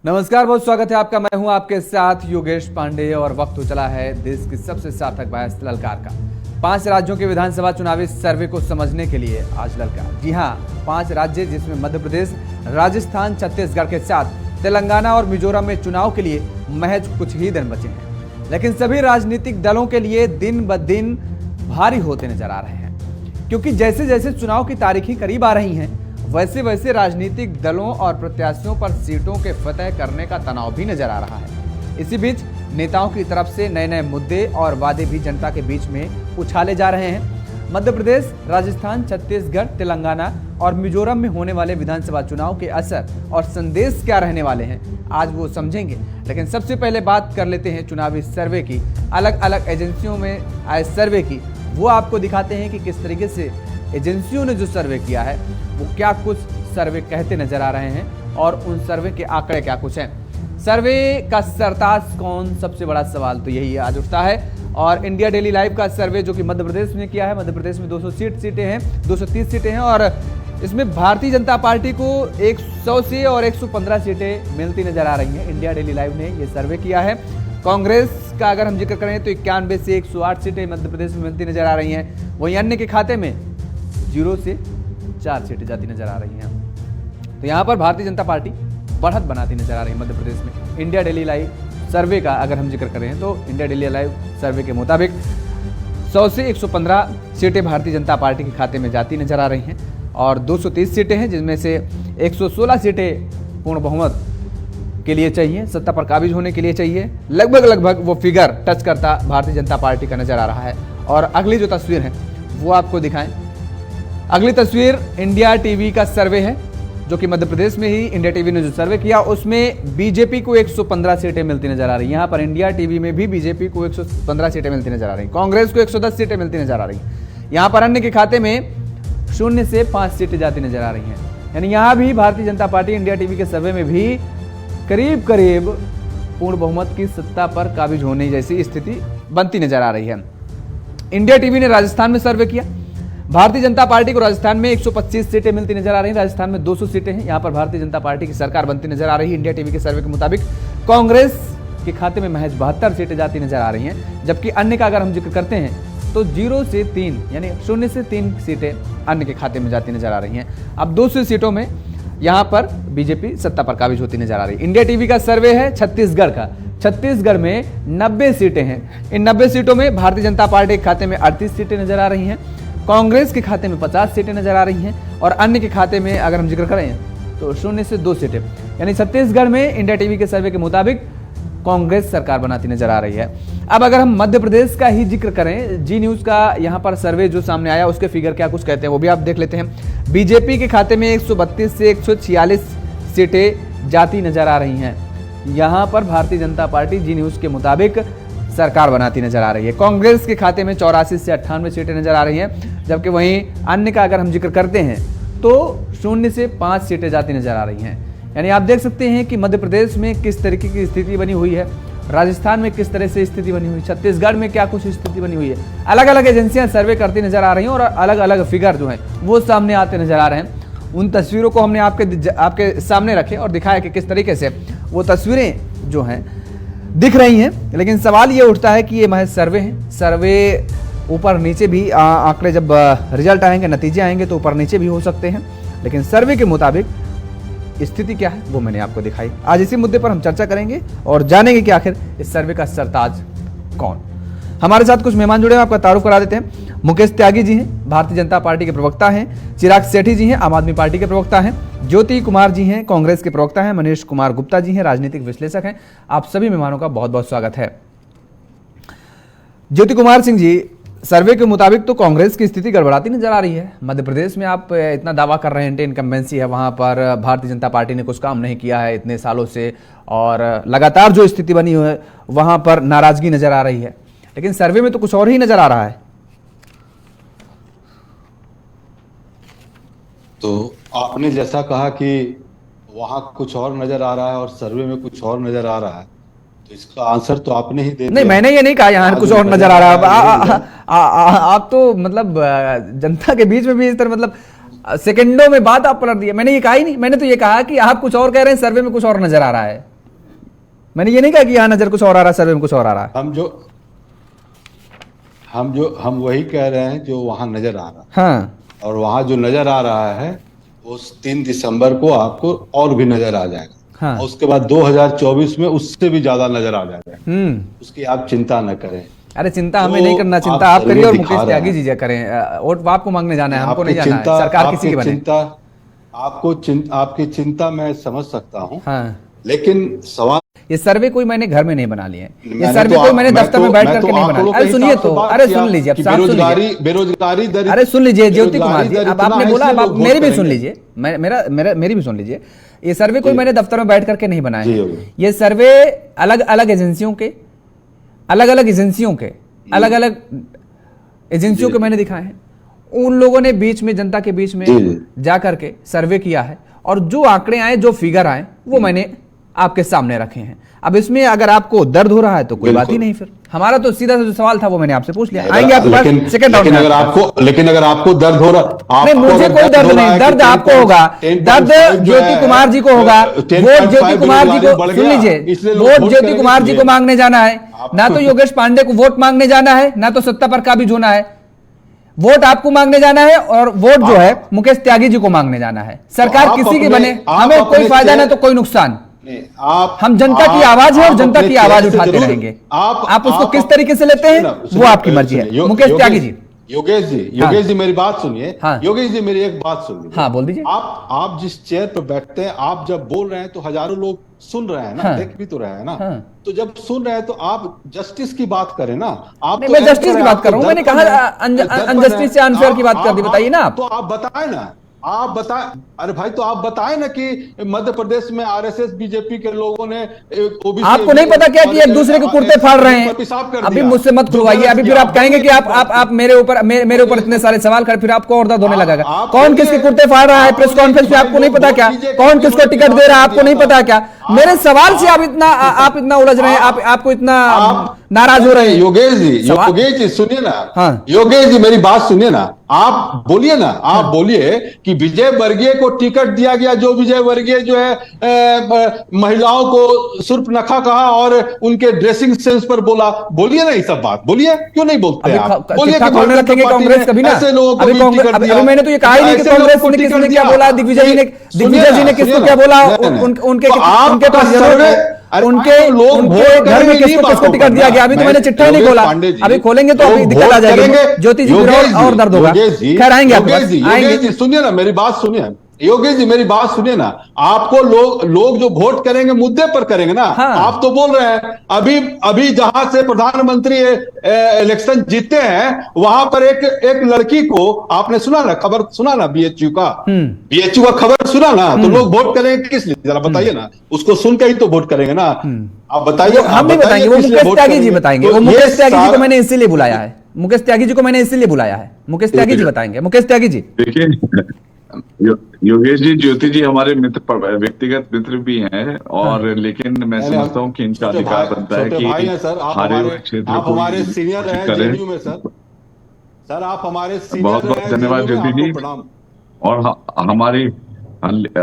नमस्कार, बहुत स्वागत है आपका। मैं हूं आपके साथ योगेश पांडे और वक्त हो चला है देश की सबसे सार्थक बहस ललकार का। 5 राज्यों के विधानसभा चुनावी सर्वे को समझने के लिए आज ललकार। जी हां, 5 राज्य जिसमें मध्य प्रदेश, राजस्थान, छत्तीसगढ़ के साथ तेलंगाना और मिजोरम में चुनाव के लिए महज कुछ ही दिन बचे हैं, लेकिन सभी राजनीतिक दलों के लिए दिन ब दिन भारी होते नजर आ रहे हैं, क्योंकि जैसे जैसे चुनाव की तारीखें करीब आ रही हैं वैसे वैसे राजनीतिक दलों और प्रत्याशियों पर सीटों के फतह करने का तनाव भी नजर आ रहा है। इसी बीच नेताओं की तरफ से नए नए मुद्दे और वादे भी जनता के बीच में उछाले जा रहे हैं। मध्य प्रदेश, राजस्थान, छत्तीसगढ़, तेलंगाना और मिजोरम में होने वाले विधानसभा चुनाव के असर और संदेश क्या रहने वाले हैं, आज वो समझेंगे। लेकिन सबसे पहले बात कर लेते हैं चुनावी सर्वे की। अलग अलग एजेंसियों में आए सर्वे की, वो आपको दिखाते हैं कि किस तरीके से एजेंसियों ने जो सर्वे किया है वो क्या कुछ सर्वे कहते नजर आ रहे हैं और उन सर्वे के आंकड़े क्या कुछ हैं। सर्वे का सरताज कौन, सबसे बड़ा सवाल तो यही आज उठता है। और इंडिया डेली लाइव का सर्वे जो कि मध्य प्रदेश में किया है, मध्य प्रदेश में 230 सीटें हैं और इसमें भारतीय जनता पार्टी को 100 से और 115 सीटें मिलती नजर आ रही हैं। इंडिया डेली लाइव ने यह सर्वे किया है। कांग्रेस का अगर हम जिक्र करें तो 91 से 108 सीटें मध्य प्रदेश में मिलती नजर आ रही हैं। वहीं अन्य के खाते में 0 से 4 सीटें जाती नजर आ रही हैं। तो यहां पर भारतीय जनता पार्टी बढ़त बनाती नजर आ रही है मध्य प्रदेश में। इंडिया डेली लाइव सर्वे का अगर हम जिक्र करें तो इंडिया डेली लाइव सर्वे के मुताबिक 100 से 115 सीटें भारतीय जनता पार्टी के खाते में जाती नजर आ रही हैं और 230 सीटें हैं, जिसमें से 116 पूर्ण बहुमत के लिए चाहिए, सत्ता पर काबिज होने के लिए चाहिए। लगभग वो फिगर टच करता भारतीय जनता पार्टी का नजर आ रहा है। और अगली जो तस्वीर है वो आपको दिखाएं। अगली तस्वीर इंडिया टीवी का सर्वे है, जो कि मध्य प्रदेश में ही इंडिया टीवी ने जो सर्वे किया उसमें बीजेपी को 115 सीटें मिलती नजर आ रही है। यहाँ पर इंडिया टीवी में भी बीजेपी को 115 सीटें मिलती नजर आ रही, कांग्रेस को 110 सीटें मिलती नजर आ रही। यहाँ पर अन्य के खाते में 0 से 5 सीटें जाती नजर आ रही हैं। यानी यहाँ भी Bharatiya Janata party India TV के सर्वे में भी करीब पूर्ण बहुमत की सत्ता पर काबिज होने जैसी स्थिति बनती नजर आ रही है। इंडिया टीवी ने राजस्थान में सर्वे किया। भारतीय जनता पार्टी को राजस्थान में 125 सीटें मिलती नजर आ रही हैं। राजस्थान में 200 सीटें हैं। यहां पर भारतीय जनता पार्टी की सरकार बनती नजर आ रही है। इंडिया टीवी के सर्वे के मुताबिक कांग्रेस के खाते में महज 72 सीटें जाती नजर आ रही हैं, जबकि अन्य का अगर हम जिक्र करते हैं तो 0 से 3 यानी 0 से 3 सीटें अन्य के खाते में जाती नजर आ रही हैं। अब 200 सीटों में यहां पर बीजेपी सत्ता पर काबिज होती नजर आ रही है। इंडिया टीवी का सर्वे है छत्तीसगढ़ का। छत्तीसगढ़ में 90 सीटें हैं। इन 90 सीटों में भारतीय जनता पार्टी के खाते में 38 सीटें नजर आ रही हैं, कांग्रेस के खाते में 50 सीटें नजर आ रही हैं और अन्य के खाते में अगर हम जिक्र करें तो 0 से 2 सीटें। यानी छत्तीसगढ़ में इंडिया टीवी के सर्वे के मुताबिक कांग्रेस सरकार बनाती नजर आ रही है। अब अगर हम मध्य प्रदेश का ही जिक्र करें, जी न्यूज का यहां पर सर्वे जो सामने आया उसके फिगर क्या कुछ कहते हैं वो भी आप देख लेते हैं। बीजेपी के खाते में 132 से 146 सीटें जाती नजर आ रही हैं। यहां पर भारतीय जनता पार्टी जी न्यूज के मुताबिक सरकार बनाती नजर आ रही है। कांग्रेस के खाते में 84 से 98 सीटें नजर आ रही हैं, जबकि वहीं अन्य का अगर हम जिक्र करते हैं तो 0 से 5 सीटें जाती नजर आ रही हैं। यानी आप देख सकते हैं कि मध्य प्रदेश में किस तरीके की स्थिति बनी हुई है, राजस्थान में किस तरह से स्थिति बनी हुई, छत्तीसगढ़ में क्या कुछ स्थिति बनी हुई है। अलग अलग एजेंसियां सर्वे करती नजर आ रही हैं और अलग अलग फिगर जो है वो सामने आते नजर आ रहे हैं। उन तस्वीरों को हमने आपके सामने रखे और दिखाया कि किस तरीके से वो तस्वीरें जो हैं दिख रही हैं। लेकिन सवाल ये उठता है कि ये महज सर्वे है। सर्वे ऊपर नीचे भी आंकड़े जब रिजल्ट आएंगे, नतीजे आएंगे तो ऊपर नीचे भी हो सकते हैं, लेकिन सर्वे के मुताबिक स्थिति क्या है वो मैंने आपको दिखाई। आज इसी मुद्दे पर हम चर्चा करेंगे और जानेंगे कि आखिर इस सर्वे का सरताज कौन। हमारे साथ कुछ मेहमान जुड़े हैं, आपका तारुफ करा देते हैं। मुकेश त्यागी जी हैं, भारतीय जनता पार्टी के प्रवक्ता हैं। चिराग सेठी जी हैं, आम आदमी पार्टी के प्रवक्ता हैं। ज्योति कुमार जी हैं, कांग्रेस के प्रवक्ता हैं। मनीष कुमार गुप्ता जी हैं, राजनीतिक विश्लेषक हैं। आप सभी मेहमानों का बहुत बहुत स्वागत है। ज्योति कुमार सिंह जी, सर्वे के मुताबिक तो कांग्रेस की स्थिति गड़बड़ाती नजर आ रही है। मध्य प्रदेश में आप इतना दावा कर रहे हैं, इनकम्बेंसी है, वहां पर भारतीय जनता पार्टी ने कुछ काम नहीं किया है इतने सालों से और लगातार जो स्थिति बनी हुई है वहां पर नाराजगी नजर आ रही है, लेकिन सर्वे में तो कुछ और ही नजर आ रहा है। तो आपने जैसा कहा कि वहां कुछ और नजर आ रहा है और सर्वे में कुछ और नजर आ रहा है, तो इसका आंसर तो आपने ही दे दिया। नहीं, मैंने ये नहीं कहा यहाँ कुछ और नजर आ रहा है। आप तो मतलब जनता के बीच में भी इस तरह मतलब सेकंडों में बात आप पलट दी है। मैंने ये कहा ही नहीं, मैंने तो ये कहा कि आप कुछ और कह रहे हैं, सर्वे में कुछ और नजर आ रहा है। मैंने ये नहीं कहा कि यहाँ नजर कुछ और आ रहा है, सर्वे में कुछ और आ रहा है। हम वही कह रहे हैं जो वहां नजर आ रहा है। हाँ, और वहां जो नजर आ रहा है उस 3 दिसंबर को आपको और भी नजर आ जाएगा। हाँ। और उसके बाद 2024 में उससे भी ज्यादा नजर आ जाएगा। उसकी आप चिंता न करें। अरे चिंता हमें नहीं करना, चिंता आप करिए और मुकेश त्यागी जी करें। वोट आपको मांगने जाना है, हमको नहीं जाना है। सरकार किसी की बने। आपकी चिंता मैं समझ सकता हूँ। हाँ। लेकिन सवाल, ये सर्वे कोई मैंने घर में नहीं बना लिए, ये सर्वे कोई मैंने दफ्तर में बैठ करके नहीं बना। अरे सुनिए तो, अरे सुन लीजिए, अब साहब सुन लीजिए, बेरोजगारी दर, अरे सुन लीजिए ज्योति कुमार जी, अब आपने बोला, अब आप मेरी भी सुन लीजिए, मेरी भी सुन लीजिए। ये सर्वे कोई मैंने दफ्तर में बैठ करके नहीं बनाया। ये सर्वे अलग अलग एजेंसियों के मैंने दिखाए हैं। उन लोगों ने बीच में, जनता के बीच में जा करके सर्वे किया है, और जो आंकड़े आए, जो फिगर आए, वो मैंने आपके सामने रखे हैं। अब इसमें अगर आपको दर्द हो रहा है तो कोई बात ही नहीं, फिर हमारा तो सीधा सा जो सवाल था वो मैंने आपसे पूछ लिया। आएंगे आपके पास सेकंड राउंड में। लेकिन अगर आपको दर्द हो रहा, नहीं, मुझे कोई दर्द नहीं, दर्द आपको होगा, दर्द ज्योति कुमार जी को होगा। वोट ज्योति कुमार जी को, सुन लीजिए, वोट ज्योति कुमार जी को मांगने जाना है, ना तो योगेश पांडे को वोट मांगने जाना है, ना तो सत्ता पर काबिज होना है। वोट आपको मांगने जाना है, और वोट जो है मुकेश त्यागी जी को मांगने जाना है। सरकार किसी की बने, हमें कोई फायदा ना तो कोई नुकसान। हम जनता की आवाज है और जनता की आवाज उठाते रहेंगे। आप उसको किस तरीके से लेते हैं वो आपकी मर्जी है। मुकेश त्यागी जी, योगेश जी मेरी बात सुनिए। हाँ। योगेश जी मेरी एक बात सुनिए। हाँ, बोल दीजिए। आप जिस चेयर पर बैठते हैं, आप जब बोल रहे हैं तो हजारों लोग सुन रहे हैं ना। हाँ। देख भी तो रहे हैं ना। हाँ। तो जब सुन रहे हैं तो आप जस्टिस की बात करें ना। आप मैं जस्टिस की बात कर रहा हूँ, मैंने कहा अनजस्टिस से अनफेयर की बात कर दी, बताइए ना आप। तो आप बताएं ना, आप बताएं। अरे भाई, तो आप बताएं ना कि मध्य प्रदेश में आरएसएस बीजेपी के लोगों ने आपको नहीं पता क्या कि एक दूसरे के कुर्ते फाड़ रहे हैं। अभी मुझसे मत खुलवाइए, अभी फिर आप कहेंगे कि आप मेरे ऊपर इतने सारे सवाल कर, फिर आपको और दर्द होने लगेगा। कौन किसके कुर्ते फाड़ रहा है प्रेस कॉन्फ्रेंस में आपको नहीं पता क्या? कौन किसको टिकट दे रहा है आपको नहीं पता क्या? मेरे सवाल से आप इतना उलझ रहे हैं, आपको इतना नाराज हो रहे हैं। योगेश जी सुनिए ना। हाँ। योगेश जी मेरी बात सुनिए ना। आप बोलिए ना, आप बोलिए कि विजय वर्गीय को टिकट दिया गया, जो विजय वर्गीय जो है महिलाओं को सुर्पनखा कहा और उनके ड्रेसिंग सेंस पर बोला। बोलिए ना ये सब बात, बोलिए, क्यों नहीं बोलते आप? बोलिए कि कांग्रेस कभी ना, ऐसे लोगों को टिकट दिया। मैंने तो ये कहा ही नहीं कि कांग्रेस ने किसने क्या बोला, दिग्विजय जी ने किसको क्या बोला, उनके पास उनके घर में किसको टिकट दिया गया। अभी तो मैंने चिट्ठा नहीं खोला, अभी खोलेंगे तो अभी दिक्कत आ जाएगी। ज्योति जी और दर्द होगा। खैर आएंगे आपके पास, आएंगे। सुनिए ना मेरी बात सुनिए, योगेश जी मेरी बात सुनिए ना। आपको लोग जो वोट करेंगे मुद्दे पर करेंगे ना। हाँ। आप तो बोल रहे हैं अभी जहां से प्रधानमंत्री इलेक्शन जीते हैं, वहां पर एक लड़की को आपने सुना ना, खबर सुना ना, बीएचयू का खबर सुना ना। तो लोग वोट करेंगे किस लिए, जरा बताइए ना। उसको सुन के ही तो वोट करेंगे ना। आप बताइए। हम नहीं बताएंगे, वो मुकेश त्यागी जी बताएंगे। वो मुकेश त्यागी जी को मैंने इसीलिए बुलाया है, मुकेश त्यागी जी को मैंने इसीलिए बुलाया है। मुकेश त्यागी जी बताएंगे। मुकेश त्यागी जी देखिए, योगेश जी, ज्योति जी हमारे मित्र, व्यक्तिगत मित्र भी हैं, और लेकिन मैं समझता हूँ कि इनका अधिकार बनता है कि हमारे क्षेत्र को हमारे सीनियर हैं जेडीयू में। सर आप हमारे सीनियर, बहुत बहुत धन्यवाद ज्योति जी, और हमारी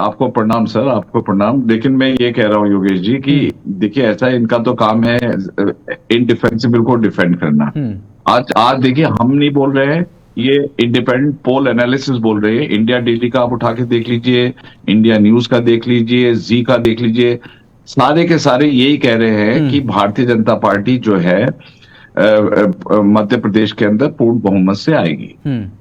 आपको प्रणाम सर, आपको प्रणाम। लेकिन मैं ये कह रहा हूँ योगेश जी कि देखिए, ऐसा इनका तो काम है इनडिफेंसिबल को डिफेंड करना। आज देखिए, हम नहीं बोल रहे हैं, ये इंडिपेंडेंट पोल एनालिसिस बोल रहे हैं। इंडिया डेली का आप उठा के देख लीजिए, इंडिया न्यूज का देख लीजिए, जी का देख लीजिए, सारे के सारे यही कह रहे हैं कि भारतीय जनता पार्टी जो है मध्य प्रदेश के अंदर पूर्ण बहुमत से आएगी।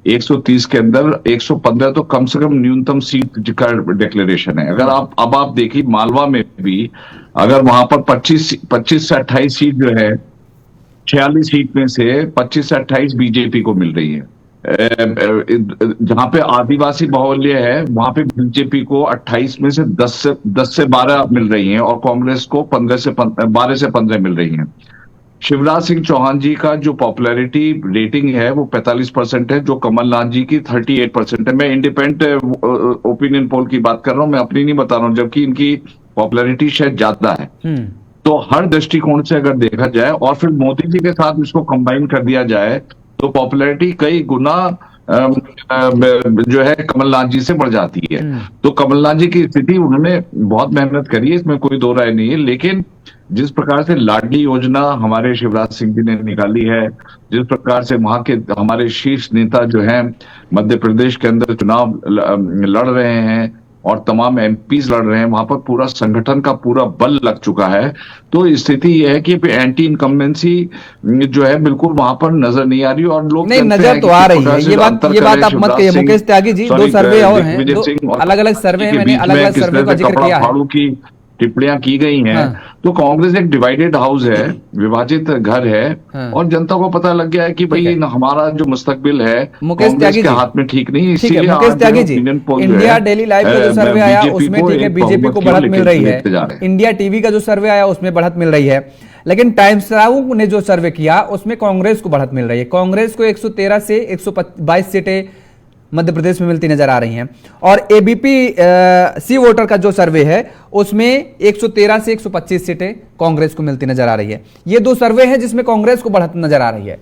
130 के अंदर 115 तो कम से कम न्यूनतम सीट का डिक्लेरेशन है। अगर आप देखिए, मालवा में भी अगर वहां पर 25 से 28 सीट जो है, 46 सीट में से 25 से 28 बीजेपी को मिल रही है। जहां पे आदिवासी बाहुल्य है, वहां पे बीजेपी को 28 में से 10 से 12 मिल रही हैं, और कांग्रेस को 12 से 15 मिल रही हैं। शिवराज सिंह चौहान जी का जो पॉपुलैरिटी रेटिंग है वो 45% है, जो कमलनाथ जी की 38% है। मैं इंडिपेंडेंट ओपिनियन पोल की बात कर रहा हूं, मैं अपनी नहीं बता रहा हूं, जबकि इनकी पॉपुलैरिटी शायद ज्यादा है। तो हर दृष्टिकोण से अगर देखा जाए, और फिर मोदी जी के साथ इसको कंबाइन कर दिया जाए, तो पॉपुलैरिटी कई गुना जो है कमलनाथ जी से बढ़ जाती है। तो कमलनाथ जी की स्थिति, उन्होंने बहुत मेहनत करी है, इसमें कोई दो राय नहीं है। लेकिन जिस प्रकार से लाडली योजना हमारे शिवराज सिंह जी ने निकाली है, जिस प्रकार से वहां के हमारे शीर्ष नेता जो हैं मध्य प्रदेश के अंदर चुनाव लड़ रहे हैं और तमाम एमपीज लड़ रहे हैं, वहां पर पूरा संगठन का पूरा बल लग चुका है। तो स्थिति यह है कि एंटी इनकम्बेंसी जो है बिल्कुल वहां पर नजर नहीं आ रही और लोग नहीं नजर तो आ रही है। ये बात आप मत कहिए मुकेश त्यागी जी, दो सर्वे और हैं, दो अलग-अलग सर्वे हैं, मैंने अलग-अलग सर्वे का जिक्र किया है, टिप्पणियां की गई हैं। हाँ। तो कांग्रेस एक डिवाइडेड हाउस है, विभाजित घर है। हाँ। और जनता को पता लग गया है कि भाई हमारा जो मुस्तकबिल है मुकेश त्यागी के हाथ में ठीक नहीं। इसीलिए Mukesh Tyagi ji, India daily live का जो सर्वे आया उसमें ठीक है बीजेपी को बढ़त मिल रही है, इंडिया टीवी का जो सर्वे आया उसमें बढ़त मिल रही है, लेकिन टाइम्स नाउ ने जो सर्वे किया उसमें कांग्रेस को बढ़त मिल रही है। कांग्रेस को 113 से 122 सीटें मध्य प्रदेश में मिलती नजर आ रही हैं और एबीपी सी वोटर का जो सर्वे है उसमें 113 से 125 सीटें कांग्रेस को मिलती नजर आ रही है। ये दो सर्वे हैं जिसमें कांग्रेस को बढ़त नजर आ रही है।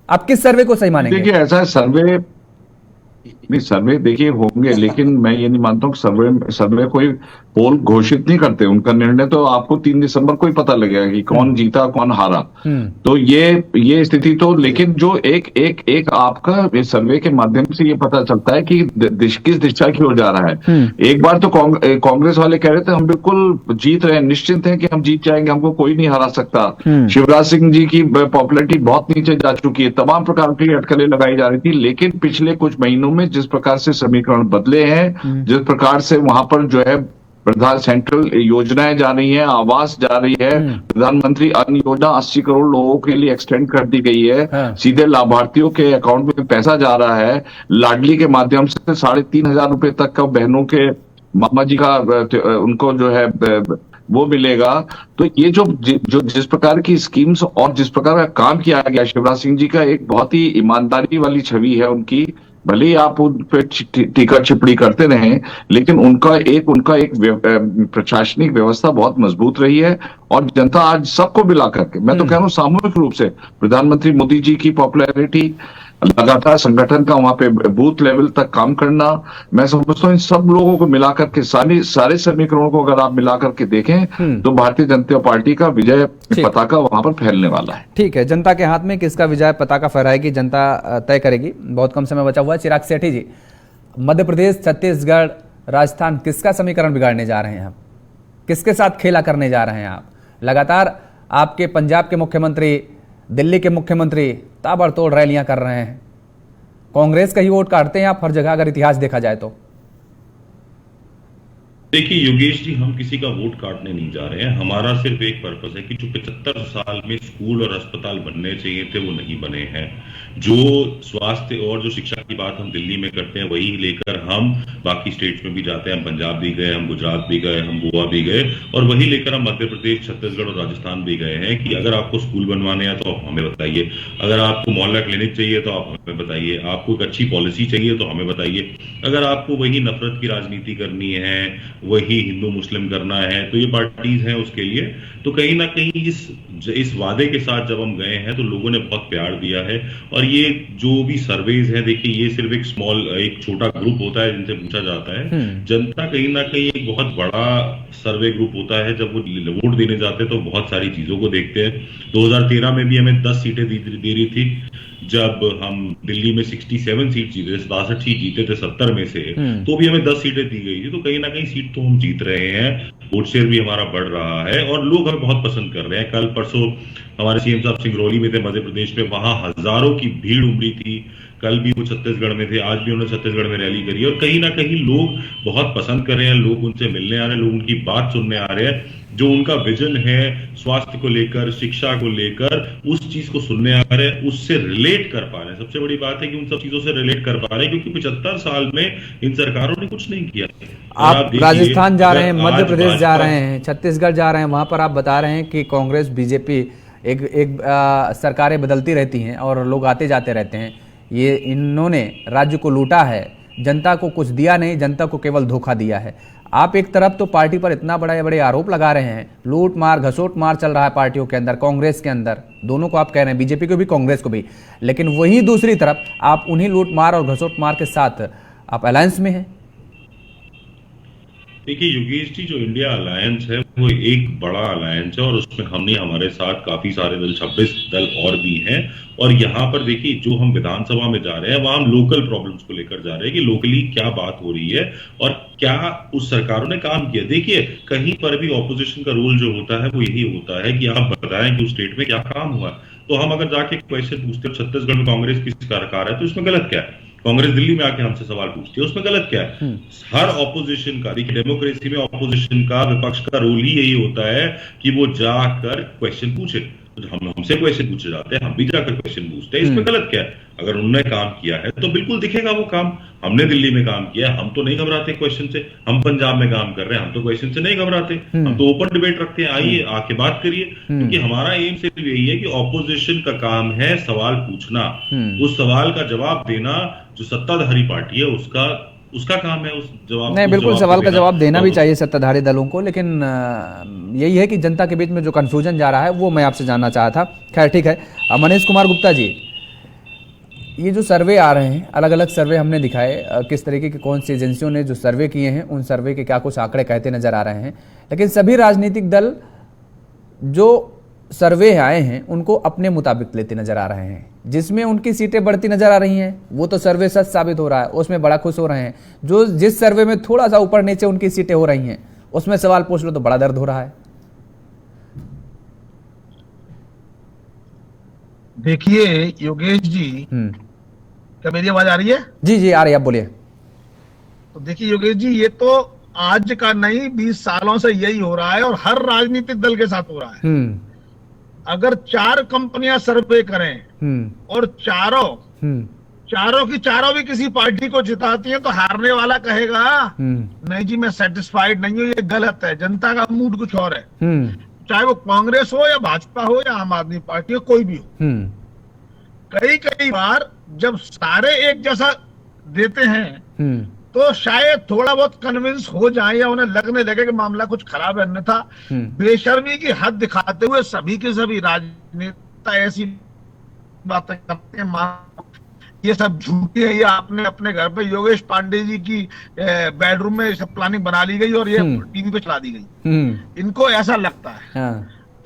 आप किस सर्वे को सही मानेंगे? देखिए ऐसा सर्वे देखिए होंगे, लेकिन मैं ये नहीं मानता हूँ कि सर्वे कोई पोल घोषित नहीं करते। उनका निर्णय तो आपको 3 दिसंबर को ही पता लगेगा कि कौन जीता कौन हारा। तो ये स्थिति तो, लेकिन जो एक आपका सर्वे के माध्यम से ये पता चलता है कि किस दिशा की ओर जा रहा है। एक बार तो कांग्रेस वाले कह रहे थे हम बिल्कुल जीत रहे हैं, निश्चिंत हैं कि हम जीत जाएंगे, हमको कोई नहीं हरा सकता। शिवराज सिंह जी की पॉपुलैरिटी बहुत नीचे जा चुकी है, तमाम प्रकार की अटकलें लगाई जा रही थी। लेकिन पिछले कुछ महीनों में जिस प्रकार से समीकरण बदले हैं, जिस प्रकार से वहां पर जो है प्रधान सेंट्रल योजनाएं जा रही हैं, आवास जा रही है, प्रधानमंत्री अन्न योजना 80 करोड़ लोगों के लिए एक्सटेंड कर दी गई है, सीधे लाभार्थियों के अकाउंट में पैसा जा रहा है, लाडली के माध्यम से 3,500 रुपए तक का बहनों के मामा जी का उनको जो है वो मिलेगा। तो ये जो जिस प्रकार की स्कीम्स और जिस प्रकार का काम किया गया, शिवराज सिंह जी का एक बहुत ही ईमानदारी वाली छवि है उनकी। भले ही आप उन पे टीका टिप्पणी करते रहें, लेकिन उनका एक प्रशासनिक व्यवस्था बहुत मजबूत रही है और जनता आज सबको मिला करके, मैं तो कह रहा हूं सामूहिक रूप से प्रधानमंत्री मोदी जी की पॉपुलैरिटी, लगातार संगठन का वहां पे बूथ लेवल तक काम करना, मैं समझता हूं इन सब लोगों को मिलाकर के सारे समीकरणों को अगर आप मिलाकर के देखें तो भारतीय जनता पार्टी का विजय पताका वहां पर फैलने वाला है। ठीक है, जनता के हाथ में किसका विजय पताका फहराएगी जनता तय करेगी। बहुत कम समय बचा हुआ है। चिराग सेठी जी, मध्य प्रदेश, छत्तीसगढ़, राजस्थान, किसका समीकरण बिगाड़ने जा रहे हैं आप? किसके साथ खेला करने जा रहे हैं आप? लगातार आपके पंजाब के मुख्यमंत्री, दिल्ली के मुख्यमंत्री ताबड़तोड़ रैलियां कर रहे हैं, कांग्रेस का ही वोट काटते हैं आप हर जगह अगर इतिहास देखा जाए तो। देखिए योगेश जी, हम किसी का वोट काटने नहीं जा रहे हैं। हमारा सिर्फ एक पर्पस है कि जो 75 साल में स्कूल और अस्पताल बनने चाहिए थे वो नहीं बने हैं। जो स्वास्थ्य और जो शिक्षा की बात हम दिल्ली में करते हैं वही लेकर हम बाकी स्टेट्स में भी जाते हैं। हम पंजाब भी गए, हम गुजरात भी गए, हम गोवा भी गए और वही लेकर हम मध्य प्रदेश, छत्तीसगढ़ और राजस्थान भी गए हैं कि अगर आपको स्कूल बनवाने हैं तो आप हमें बताइए, अगर आपको मोहल्ला क्लिनिक चाहिए तो आप हमें बताइए, आपको एक अच्छी पॉलिसी चाहिए तो हमें बताइए, अगर आपको वही नफरत की राजनीति करनी है, वही हिंदू मुस्लिम करना है, तो ये पार्टीज हैं उसके लिए। तो कहीं ना कहीं इस वादे के साथ जब हम गए हैं तो लोगों ने बहुत प्यार दिया है। और ये जो भी सर्वेज हैं, देखिए ये सिर्फ एक छोटा ग्रुप होता है जिनसे पूछा जाता है। जनता कहीं ना कहीं एक बहुत बड़ा सर्वे ग्रुप होता है। जब वो वोट देने जाते हैं तो बहुत सारी चीजों को देखते हैं। 2013 में भी हमें 10 सीटें दे रही थी, जब हम दिल्ली में 67 सीट जीते, 67 सीट जीते थे 70 में से, तो भी हमें 10 सीटें दी गई थी। तो कहीं ना कहीं सीट तो हम जीत रहे हैं, वोट शेयर भी हमारा बढ़ रहा है और लोग हमें बहुत पसंद कर रहे हैं। कल परसों हमारे सीएम साहब सिंगरौली में थे मध्य प्रदेश में, वहां हजारों की भीड़ उमड़ी थी। कल भी वो छत्तीसगढ़ में थे, आज भी उन्होंने छत्तीसगढ़ में रैली करी और कहीं ना कहीं लोग बहुत पसंद कर रहे हैं। लोग उनसे मिलने आ रहे हैं, लोग उनकी बात सुनने आ रहे हैं। जो उनका विजन है स्वास्थ्य को लेकर, शिक्षा को लेकर, उस चीज को सुनने आ रहे हैं, उससे रिलेट कर पा रहे हैं। सबसे बड़ी बात है कि उन सब चीजों से रिलेट कर पा रहे हैं, क्योंकि 75 साल में इन सरकारों ने कुछ नहीं किया। आप राजस्थान जा रहे हैं, मध्य प्रदेश जा रहे हैं, छत्तीसगढ़ जा रहे हैं, वहां पर आप बता रहे हैं कि कांग्रेस बीजेपी एक सरकारें बदलती रहती हैं और लोग आते जाते रहते हैं। ये इन्होंने राज्य को लूटा है, जनता को कुछ दिया नहीं, जनता को केवल धोखा दिया है। आप एक तरफ तो पार्टी पर इतना बड़े आरोप लगा रहे हैं, लूट मार घसोट मार चल रहा है पार्टियों के अंदर, कांग्रेस के अंदर, दोनों को आप कह रहे हैं, बीजेपी को भी कांग्रेस को भी, लेकिन वही दूसरी तरफ आप उन्हीं लूट मार और घसोट मार के साथ आप अलायंस में हैं। देखिए योगेश जी, जो इंडिया अलायंस है वो एक बड़ा अलायंस है और उसमें हमने हमारे साथ काफी सारे दल, 26 दल और भी हैं। और यहाँ पर देखिए जो हम विधानसभा में जा रहे हैं वहां हम लोकल प्रॉब्लम्स को लेकर जा रहे हैं कि लोकली क्या बात हो रही है और क्या उस सरकारों ने काम किया। देखिए कहीं पर भी ऑपोजिशन का रोल जो होता है वो यही होता है कि आप बताएं कि उस स्टेट में क्या काम हुआ। तो हम अगर जाके क्वेश्चन पूछते हैं छत्तीसगढ़ में कांग्रेस की सरकार है तो इसमें गलत क्या है, कांग्रेस दिल्ली में आके हमसे सवाल पूछती है उसमें गलत क्या है। हर ऑपोजिशन का, देखिए डेमोक्रेसी में ऑपोजिशन का, विपक्ष का रोल ही यही होता है कि वो जाकर क्वेश्चन पूछे। तो हमसे क्वेश्चन पूछे जाते हैं, हम भी जाकर क्वेश्चन पूछते हैं, इसमें गलत क्या है। अगर उन्होंने काम किया है तो बिल्कुल दिखेगा वो काम। हमने दिल्ली में काम किया, हम तो नहीं घबराते क्वेश्चन से। हम पंजाब में काम कर रहे हैं, हम तो क्वेश्चन से नहीं घबराते, हम तो ओपन डिबेट रखते हैं। आइए आके बात करिए, क्योंकि हमारा एम सिर्फ यही है कि ऑपोजिशन का काम है सवाल पूछना, उस सवाल का जवाब देना। जो सत्ताधारी पार्टी है उसका काम है उस जवाब नहीं, बिल्कुल सवाल का जवाब देना भी चाहिए सत्ताधारी दलों को, लेकिन यही है कि जनता के बीच में जो कंफ्यूजन जा रहा है वो मैं आपसे जानना चाहा था। खैर ठीक है। मनीष कुमार गुप्ता जी, ये जो सर्वे आ रहे हैं, अलग अलग सर्वे हमने दिखाए, किस तरीके की कौन सी एजेंसियों ने जो सर्वे किए हैं उन सर्वे के क्या कुछ आंकड़े कहते नजर आ रहे हैं, लेकिन सभी राजनीतिक दल जो सर्वे आए हैं उनको अपने मुताबिक लेते नजर आ रहे हैं। जिसमें उनकी सीटें बढ़ती नजर आ रही हैं वो तो सर्वे सच साबित हो रहा है, उसमें बड़ा खुश हो रहे हैं। जो जिस सर्वे में थोड़ा सा ऊपर नीचे उनकी सीटें हो रही हैं उसमें सवाल पूछ लो तो बड़ा दर्द हो रहा है। देखिए योगेश जी, क्या मेरी आवाज आ रही है? जी जी आ रही है, आप बोलिए। तो देखिए योगेश जी, ये तो आज का नहीं 20 सालों से यही हो रहा है और हर राजनीतिक दल के साथ हो रहा है। अगर 4 कंपनियां सर्वे करें और चारों की चारों भी किसी पार्टी को जिताती हैं तो हारने वाला कहेगा नहीं जी मैं सेटिस्फाइड नहीं हूं, ये गलत है, जनता का मूड कुछ और है। चाहे वो कांग्रेस हो या भाजपा हो या आम आदमी पार्टी हो, कोई भी हो। कई बार जब सारे एक जैसा देते हैं तो शायद थोड़ा बहुत कन्विंस हो जाए या उन्हें लगने लगे कि मामला कुछ खराब है। अन्यथा बेशर्मी की हद दिखाते हुए सभी के सभी राजनेता ऐसी बातें करते हैं, ये सब झूठी है। ये आपने अपने घर पे योगेश पांडे जी की बेडरूम में सब प्लानिंग बना ली गई और ये टीवी पे चला दी गई। इनको ऐसा लगता है।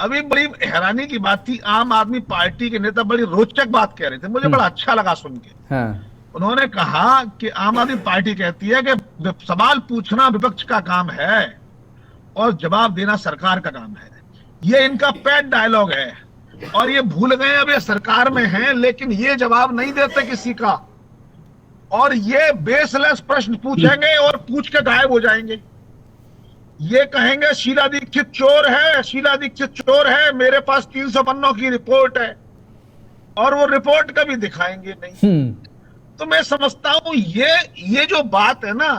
अभी बड़ी हैरानी की बात थी, आम आदमी पार्टी के नेता बड़ी रोचक बात कह रहे थे, मुझे बड़ा अच्छा लगा सुन के। उन्होंने कहा कि आम आदमी पार्टी कहती है कि सवाल पूछना विपक्ष का काम है और जवाब देना सरकार का काम है। ये इनका पेट डायलॉग है और ये भूल गए अब ये सरकार में हैं लेकिन ये जवाब नहीं देते किसी का, और ये बेसलेस प्रश्न पूछेंगे और पूछ के गायब हो जाएंगे। ये कहेंगे शीला दीक्षित चोर है, शीला दीक्षित चोर है, मेरे पास 300 पन्नों की रिपोर्ट है, और वो रिपोर्ट कभी दिखाएंगे नहीं। तो मैं समझता हूं ये जो बात है ना,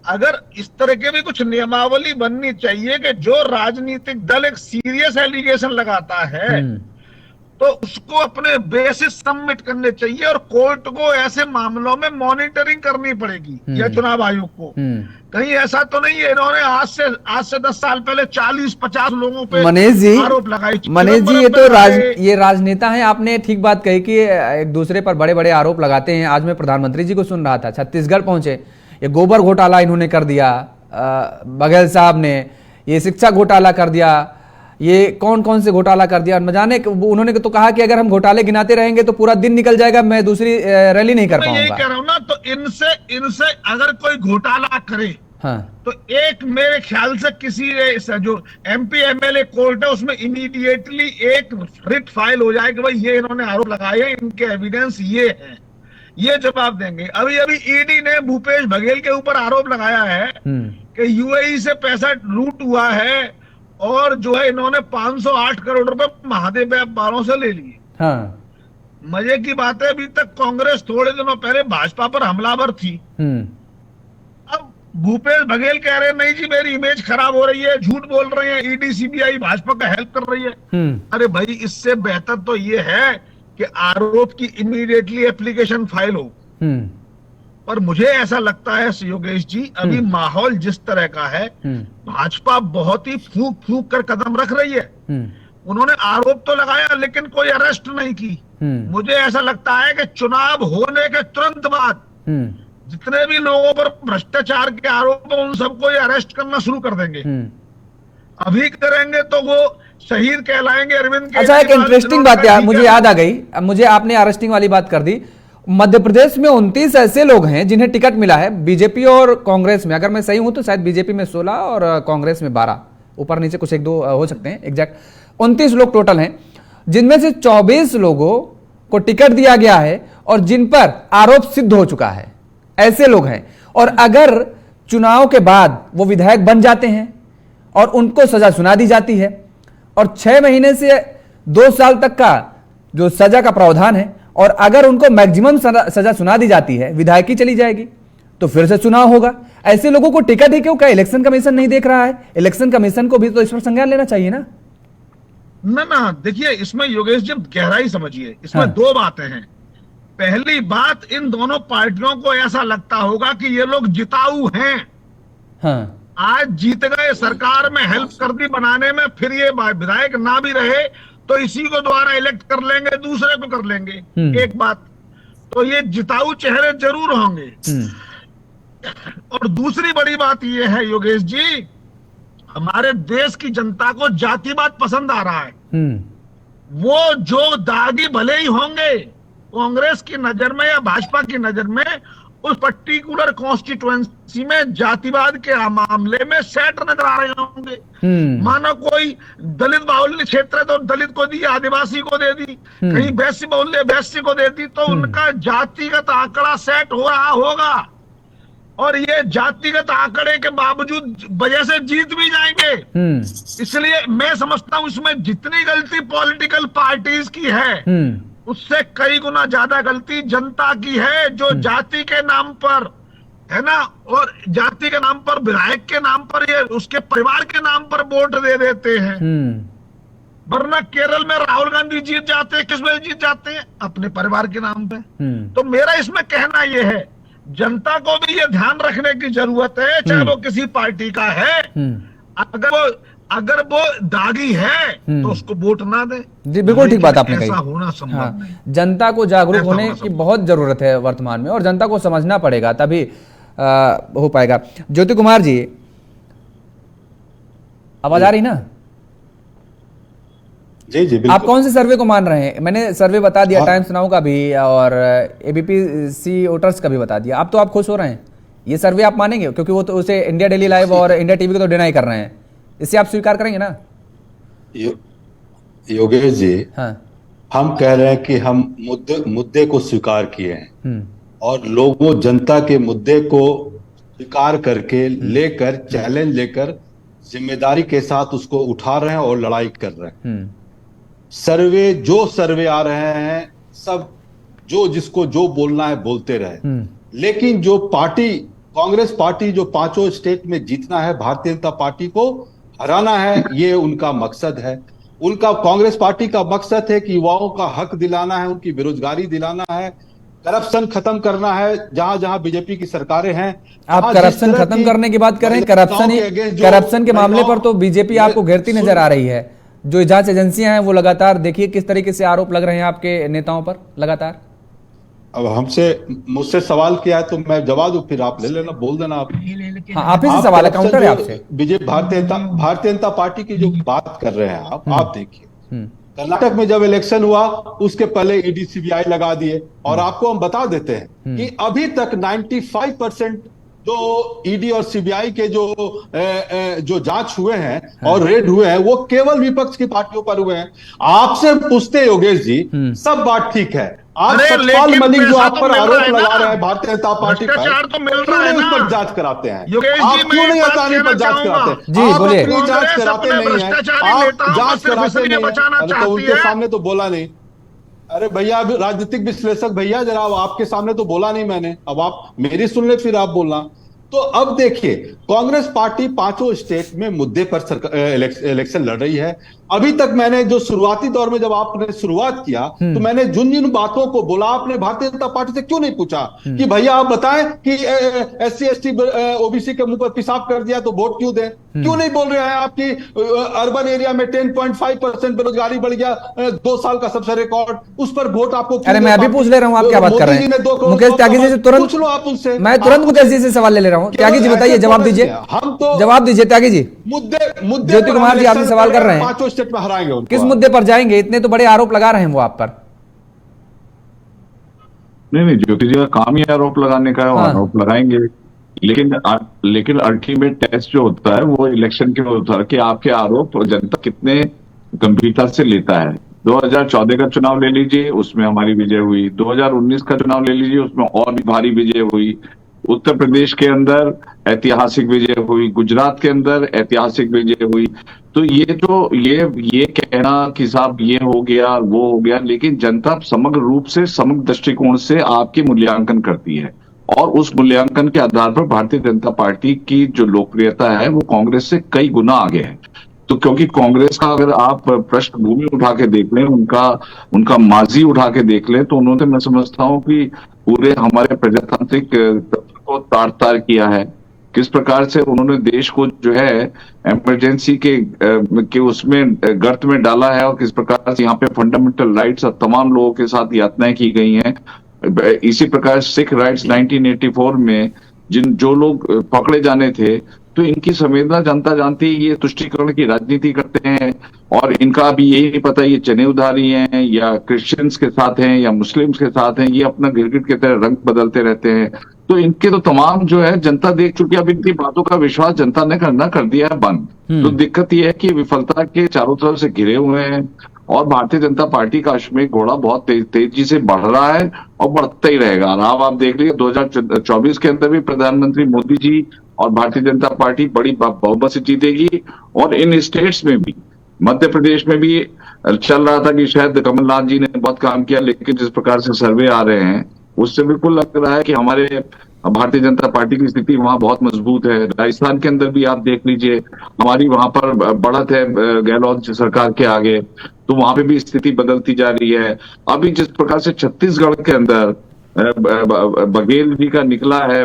अगर इस तरह के भी कुछ नियमावली बननी चाहिए कि जो राजनीतिक दल एक सीरियस एलिगेशन लगाता है तो उसको अपने बेसिस सबमिट करने चाहिए और कोर्ट को ऐसे मामलों में मॉनिटरिंग करनी पड़ेगी या चुनाव आयोग को। कहीं ऐसा तो नहीं है इन्होंने आज से 10 साल पहले 40-50 लोगों पे आरोप लगाए। मनीष जी, ये तो ये राजनेता हैं, आपने ठीक बात कही कि एक दूसरे पर बड़े बड़े आरोप लगाते हैं। आज मैं प्रधानमंत्री जी को सुन रहा था, छत्तीसगढ़ पहुंचे, ये गोबर घोटाला इन्होंने कर दिया, बघेल साहब ने ये शिक्षा घोटाला कर दिया, ये कौन कौन से घोटाला कर दिया न जाने। उन्होंने तो कहा कि अगर हम घोटाले गिनाते रहेंगे तो पूरा दिन निकल जाएगा, मैं दूसरी रैली नहीं कर पाऊंगा। यही कह रहा हूं ना, तो इनसे अगर कोई घोटाला करे तो एक मेरे ख्याल से किसी जो MP MLA कोर्ट है उसमें इमीडिएटली एक रिट फाइल हो जाए कि भाई ये इन्होंने आरोप लगाए, इनके एविडेंस ये है, ये जवाब देंगे। अभी ED ने भूपेश बघेल के ऊपर आरोप लगाया है कि UAE से पैसा लूट हुआ है और जो है इन्होंने 508 करोड़ रुपए महादेव व्यापारों से ले लिए। मजे की बात है, अभी तक कांग्रेस थोड़े दिनों पहले भाजपा पर हमलावर थी। अब भूपेश बघेल कह रहे हैं नहीं जी मेरी इमेज खराब हो रही है, झूठ बोल रहे हैं, ED CBI भाजपा का हेल्प कर रही है। अरे भाई, इससे बेहतर तो ये है कि आरोप की इमीडिएटली एप्लीकेशन फाइल हो। पर मुझे ऐसा लगता है योगेश जी, अभी माहौल जिस तरह का है, भाजपा बहुत ही फूंक फूंक कर कदम रख रही है। उन्होंने आरोप तो लगाया लेकिन कोई अरेस्ट नहीं की। मुझे ऐसा लगता है कि चुनाव होने के तुरंत बाद जितने भी लोगों पर भ्रष्टाचार के आरोप है उन सबको ये अरेस्ट करना शुरू कर देंगे। अभी करेंगे तो वो शहीद कहलाएंगे अरविंद। अच्छा, एक इंटरेस्टिंग बात यार मुझे याद आ गई, मुझे आपने अरेस्टिंग वाली बात कर दी। मध्य प्रदेश में 29 ऐसे लोग हैं जिन्हें टिकट मिला है बीजेपी और कांग्रेस में, अगर मैं सही हूं तो शायद बीजेपी में 16 और कांग्रेस में 12, ऊपर नीचे कुछ एक दो हो सकते हैं, एग्जैक्ट 29 लोग टोटल हैं, जिनमें से 24 लोगों को टिकट दिया गया है और जिन पर आरोप सिद्ध हो चुका है, ऐसे लोग हैं। और अगर चुनाव के बाद वो विधायक बन जाते हैं और उनको सजा सुना दी जाती है और 6 महीने से 2 साल तक का जो सजा का प्रावधान है, और अगर उनको मैक्सिमम सजा सुना दी जाती है, विधायकी चली जाएगी, तो फिर से चुनाव होगा। ऐसे लोगों को टिकट ही क्यों? क्या इलेक्शन कमीशन नहीं देख रहा है? इलेक्शन कमीशन को भी तो इस पर संज्ञान लेना चाहिए ना। ना देखिए, इसमें योगेश जी गहराई समझिए, इसमें 2 बातें हैं। पहली बात, इन दोनों पार्टियों को ऐसा लगता होगा कि ये लोग जिताऊ हैं। हाँ। आज जीत गए, सरकार में हेल्प कर दी बनाने में, फिर ये विधायक ना भी रहे तो इसी को दोबारा इलेक्ट कर लेंगे, दूसरे को कर लेंगे। एक बात तो ये जिताऊ चेहरे जरूर होंगे। और दूसरी बड़ी बात ये है योगेश जी, हमारे देश की जनता को जातिवाद पसंद आ रहा है। वो जो दागी भले ही होंगे कांग्रेस की नजर में या भाजपा की नजर में, उस पर्टिकुलर कॉन्स्टिट्यूएंसी में जातिवाद के मामले में सेट नजर आ रहे होंगे। मानो कोई दलित बाहुल्य क्षेत्र है तो दलित को दी, आदिवासी को दे दी, कहीं वैश्य बाहुल्य वैश्य को दे दी, तो उनका जातिगत आंकड़ा सेट हो रहा होगा और ये जातिगत आंकड़े के बावजूद वजह से जीत भी जाएंगे। इसलिए मैं समझता हूं इसमें जितनी गलती पॉलिटिकल पार्टीज की है उससे कई गुना ज्यादा गलती जनता की है, जो जाति के नाम पर है ना, और जाति के नाम पर, विधायक के नाम पर, ये उसके परिवार के नाम पर वोट दे देते हैं। वरना केरल में राहुल गांधी जीत जाते हैं, किस वजह जीत जाते हैं? अपने परिवार के नाम पे। तो मेरा इसमें कहना यह है, जनता को भी ये ध्यान रखने की जरूरत है, चाहे वो किसी पार्टी का है, अगर वो दागी है तो उसको वोट ना दे। जी बिल्कुल ठीक बात आपने कही। ऐसा होना संभव नहीं। जनता को जागरूक होने की बहुत जरूरत है वर्तमान में, और जनता को समझना पड़ेगा, तभी हो पाएगा। ज्योति कुमार जी, आवाज आ रही ना? जी जी बिल्कुल। आप कौन से सर्वे को मान रहे हैं? मैंने सर्वे बता दिया, टाइम्स नाउ का भी और एबीपी वोटर्स का भी बता दिया। अब तो आप खुश हो रहे हैं, ये सर्वे आप मानेंगे? क्योंकि वो तो उसे इंडिया डेली लाइव और इंडिया टीवी को तो डिनाई कर रहे हैं, इसे आप स्वीकार करेंगे ना? योगेश जी, हाँ, हम कह रहे हैं कि हम मुद्दे को स्वीकार किए हैं और लोगों, जनता के मुद्दे को स्वीकार करके लेकर, चैलेंज लेकर जिम्मेदारी के साथ उसको उठा रहे हैं और लड़ाई कर रहे हैं। जो सर्वे आ रहे हैं सब, जो जिसको जो बोलना है बोलते रहे, लेकिन जो पार्टी, कांग्रेस पार्टी जो 5 स्टेट में जीतना है, भारतीय जनता पार्टी को हराना है, ये उनका मकसद है। उनका, कांग्रेस पार्टी का मकसद है कि युवाओं का हक दिलाना है, उनकी बेरोजगारी दिलाना है, करप्शन खत्म करना है। जहां जहां बीजेपी की सरकारें हैं, आप करप्शन खत्म करने की बात करें, करप्शन के मामले पर तो बीजेपी आपको घेरती नजर आ रही है। जो जांच एजेंसियां हैं वो लगातार, देखिए किस तरीके से आरोप लग रहे हैं आपके नेताओं पर लगातार। अब मुझसे सवाल किया है तो मैं जवाब दूं, फिर आप ले लेना, बोल देना आप। हाँ, आप ही से सवाल है, काउंटर है आपसे। बीजेपी भारतीय जनता पार्टी की जो बात कर रहे हैं आप देखिए, कर्नाटक में जब इलेक्शन हुआ उसके पहले ईडी सीबीआई लगा दिए, और आपको हम बता देते हैं कि अभी तक 95% जो ईडी और सीबीआई के जो जांच हुए हैं और रेड हुए हैं, वो केवल विपक्ष की पार्टियों पर हुए हैं। आपसे पूछते हैं योगेश जी, सब बात ठीक है, आप सतपाल मलिक जो आप पर आरोप लगा रहे हैं भारतीय जनता पार्टी पर, क्यों नहीं उस पर जांच कराते हैं? आप क्यों नहीं अदानी पर जांच कराते हैं? जी बोलिए। आप जांच कराते नहीं है, आप जांच कराते नहीं है, तो उनके सामने तो बोला नहीं। अरे भैया, अभी राजनीतिक विश्लेषक भैया, जरा आपके सामने तो बोला नहीं मैंने, अब आप मेरी सुन ले फिर आप बोलना। तो अब देखिए, कांग्रेस पार्टी 5 स्टेट में मुद्दे पर इलेक्शन लड़ रही है। अभी तक मैंने जो शुरुआती दौर में जब आपने शुरुआत किया तो मैंने जिन जिन बातों को बोला, आपने भारतीय जनता पार्टी से क्यों नहीं पूछा कि भैया आप बताएं कि SC ST OBC के मुंह पर पेशाब कर दिया तो वोट क्यों दें? क्यों नहीं बोल रहे हैं आपकी अर्बन एरिया में 10.5% बेरोजगारी बढ़ गया, 2 साल का सबसे रिकॉर्ड, उस पर वोट आपको? अरे मैं अभी पूछ ले रहा हूँ, आप क्या बात कर रहे हैं? मुकेश त्यागी जी से तुरंत पूछ लो आप उनसे। मैं तुरंत मुकेश जी से सवाल ले रहा हूँ। त्यागी जी बताइए, जवाब दीजिए, हम तो जवाब दीजिए त्यागी जी। मुद्दे ज्योति कुमार जी आपसे सवाल कर रहे हैं, 5 स्टेट में हराएंगे उनको। किस मुद्दे पर जाएंगे? इतने तो बड़े आरोप लगा रहे हैं वो आप पर। नहीं, ज्योति जी का काम ही आरोप लगाने का है, वो आरोप लगाएंगे। लेकिन अल्टीमेट टेस्ट जो होता है वो इलेक्शन के होता है कि आपके आरोप जनता कितने गंभीरता से लेता है। 2014 का चुनाव ले लीजिए, उसमें हमारी विजय हुई। 2019 का चुनाव ले लीजिए, उसमें और भी भारी विजय हुई। उत्तर प्रदेश के अंदर ऐतिहासिक विजय हुई, गुजरात के अंदर ऐतिहासिक विजय हुई। तो ये कहना कि साहब ये हो गया वो हो गया, लेकिन जनता समग्र रूप से, समग्र दृष्टिकोण से आपकी मूल्यांकन करती है, और उस मूल्यांकन के आधार पर भारतीय जनता पार्टी की जो लोकप्रियता है वो कांग्रेस से कई गुना आगे है। तो क्योंकि कांग्रेस का अगर आप पृष्ठभूमि उठा के देख लें, उनका माजी उठा के देख लें, तो उन्होंने, मैं समझता हूं कि पूरे हमारे प्रजातांत्रिक तंत्र को तार किया है। किस प्रकार से उन्होंने देश को जो है इमरजेंसी के उसमें गर्त में डाला है, और किस प्रकार से यहाँ पे फंडामेंटल राइट्स और तमाम लोगों के साथ यातनाएं की गई हैं। इसी प्रकार सिख राइट्स 1984 में जो लोग पकड़े जाने थे, तो इनकी संवेदना जनता जानती है, ये तुष्टीकरण की राजनीति करते हैं, और इनका अभी यही नहीं पता ये जनेऊधारी हैं या क्रिश्चियंस के साथ हैं या मुस्लिम्स के साथ हैं, ये अपना गिरगिट की तरह रंग बदलते रहते हैं। तो इनके तो तमाम जो है जनता देख चुकी है, अब इनकी बातों का विश्वास जनता ने करना कर दिया है बंद। तो दिक्कत यह है कि विफलता के चारों तरफ से घिरे हुए हैं, और भारतीय जनता पार्टी का अश्वमेध घोड़ा बहुत तेजी से बढ़ रहा है और बढ़ता ही रहेगा। अब आप देख लीजिए 2024 के अंदर भी प्रधानमंत्री मोदी जी और भारतीय जनता पार्टी बड़ी बहुमत से जीतेगी, और इन स्टेट्स में भी, मध्य प्रदेश में भी चल रहा था कि शायद कमलनाथ जी ने बहुत काम किया, लेकिन जिस प्रकार से सर्वे आ रहे हैं उससे बिल्कुल लग रहा है कि हमारे भारतीय जनता पार्टी की स्थिति वहां बहुत मजबूत है। राजस्थान के अंदर भी आप देख लीजिए, हमारी वहां पर बढ़त है गहलोत सरकार के आगे, तो वहां पे भी स्थिति बदलती जा रही है। अभी जिस प्रकार से छत्तीसगढ़ के अंदर बघेल जी का निकला है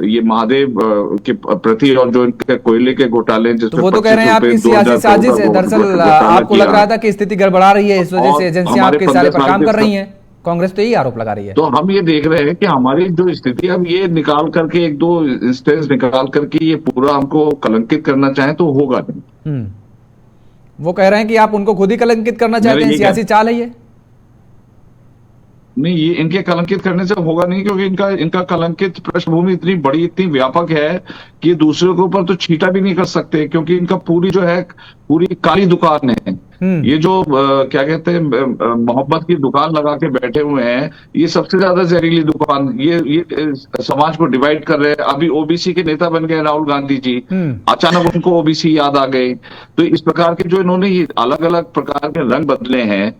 ये महादेव के प्रति, और जो इनके कोयले के घोटाले, तो वो तो कह रहे हैं आपकी सियासी साजिश है। दरअसल आपको लग रहा था कि स्थिति गड़बड़ा रही है, इस वजह से एजेंसियां आपके इशारे पर काम कर रही हैं। कांग्रेस तो यही आरोप लगा रही है। तो हम ये देख रहे हैं कि हमारी जो स्थिति, हम ये निकाल करके एक दो इंस्टेंस निकाल करके ये पूरा हमको कलंकित करना चाहें तो होगा नहीं। वो कह रहे हैं कि आप उनको खुद ही कलंकित करना चाहते हैं, सियासी चाल है ये? नहीं, ये इनके कलंकित करने से होगा नहीं, क्योंकि इनका कलंकित पृष्ठभूमि इतनी बड़ी, इतनी व्यापक है कि दूसरे के ऊपर तो छींटा भी नहीं कर सकते, क्योंकि इनका पूरी जो है पूरी काली दुकान है। ये जो क्या कहते हैं मोहब्बत की दुकान लगा के बैठे हुए हैं, ये सबसे ज्यादा जहरीली दुकान, ये समाज को डिवाइड कर रहे हैं। अभी ओबीसी के नेता बन गए राहुल गांधी जी, अचानक उनको ओबीसी याद आ गए। तो इस प्रकार के जो इन्होंने ये अलग अलग प्रकार के रंग बदले हैं,